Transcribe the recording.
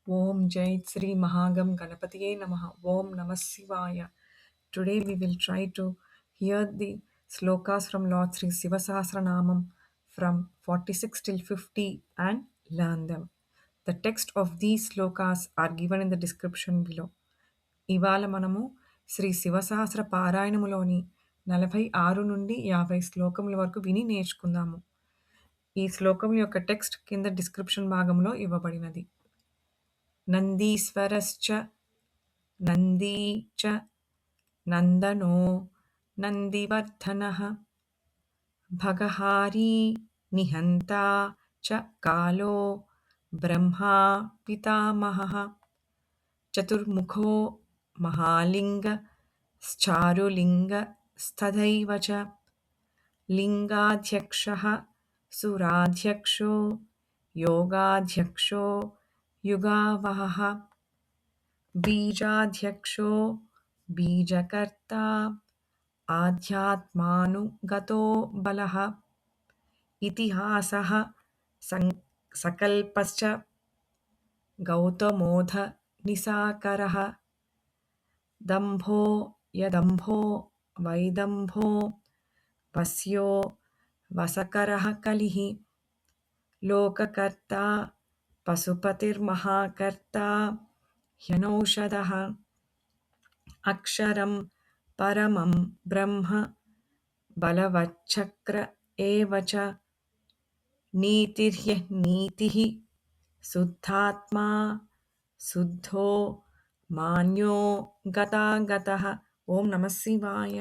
Om Jai Sri Mahagam Ganapatiye Namaha. Om Namah Shivaya. Today we will try to hear the slokas from Lord Sri Sivasahasranamam from 46 till 50 and learn them. The text of these slokas are given in the description below. ఇవాళ మనము శ్రీ శివసహస్ర పారాయణములోని 46 నుండి 50 శ్లోకముల వరకు విని నేర్చుకుందాము. ఈ శ్లోకముల యొక్క text కింద description భాగంలో ఇవ్వబడినది. నందీశ్వరశ్చ నందీ చ నందనో నందివర్ధనః భగహారీ నిహంతా చ కాలో బ్రహ్మా పితామహః చతుర్ముఖో మహాలింగ చారులింగ స్తథైవ చ లింగాధ్యక్షః సురాధ్యక్షో యోగాధ్యక్షో యుగావహః బీజాధ్యక్షో బీజకర్తా ఆధ్యాత్మానుగతో బలః ఇతిహాసః సంకల్పశ్చ గౌతమోऽధ నిశాకరః దంభో యదంభో వైదంభో వస్యో వసకరః కలిః లోకకర్తా పశుపతిర్మహాకర్తా హ్యనౌషధః అక్షరం పరమం బ్రహ్మ బలవచ్చక్ర ఏవ చ నీతిర్హ్యనీతిః శుద్ధాత్మా శుద్ధో మాన్యో గతాగతః. ఓం నమః శివాయ.